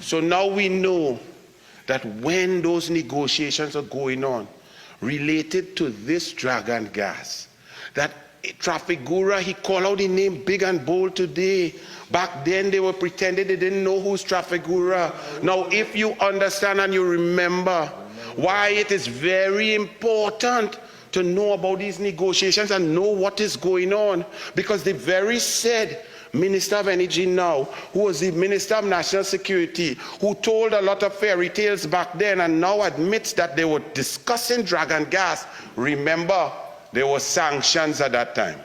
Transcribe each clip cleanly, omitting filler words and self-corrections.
So now we know that when those negotiations are going on related to this dragon gas, that Trafigura, he called out the name big and bold today. Back then they were pretending they didn't know who's Trafigura. Now if you understand and you remember why it is very important to know about these negotiations and know what is going on, because the very said Minister of Energy now, who was the Minister of National Security, who told a lot of fairy tales back then and now admits that they were discussing dragon gas. Remember, there were sanctions at that time.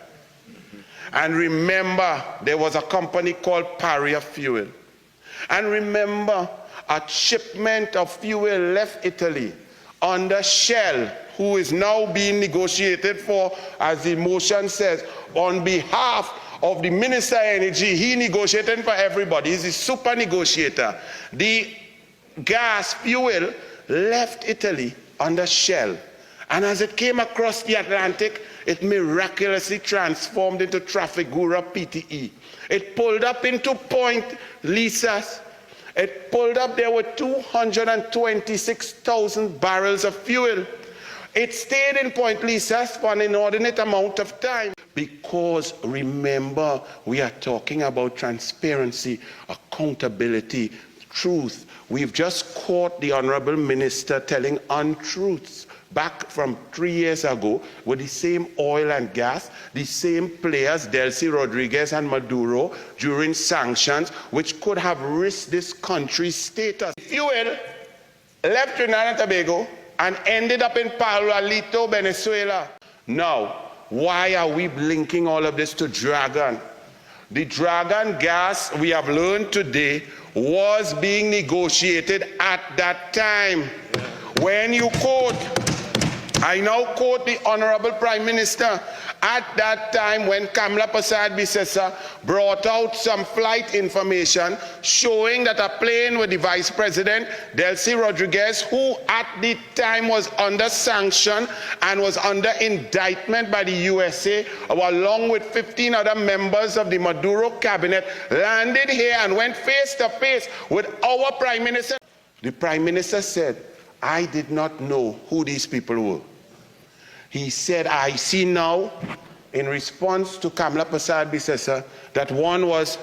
And remember, there was a company called Paria Fuel. And remember, a shipment of fuel left Italy under Shell, who is now being negotiated for, as the motion says, on behalf of the Minister of Energy. He negotiated for everybody. He's a super negotiator. The gas fuel left Italy under Shell. And as it came across the Atlantic, it miraculously transformed into Trafigura PTE. It pulled up into Point Lisas. It pulled up, there were 226,000 barrels of fuel. It stayed in Point Lisas for an inordinate amount of time. Because remember, we are talking about transparency, accountability, truth. We've just caught the Honorable Minister telling untruths back from 3 years ago with the same oil and gas, the same players, Delcy Rodriguez and Maduro, during sanctions, which could have risked this country's status. Fuel left Trinidad and Tobago and ended up in Palo Alto, Venezuela. Now, why are we linking all of this to dragon? The dragon gas, we have learned today, was being negotiated at that time. When you quote, I now quote the Honorable Prime Minister, at that time when Kamla Persad-Bissessar brought out some flight information showing that a plane with the Vice President, Delcy Rodriguez, who at the time was under sanction and was under indictment by the USA, along with 15 other members of the Maduro cabinet, landed here and went face to face with our Prime Minister. The Prime Minister said, I did not know who these people were. He said, I see now, in response to Kamla Persad-Bissessar, that one was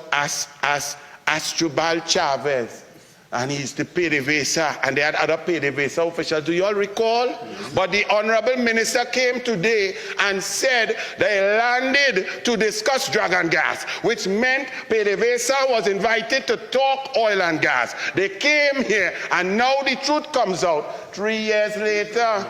Astrubal Chavez, and he's the PDVSA, and they had other PDVSA officials. Do you all recall? But the Honorable Minister came today and said they landed to discuss dragon gas, which meant PDVSA was invited to talk oil and gas. They came here, and now the truth comes out 3 years later.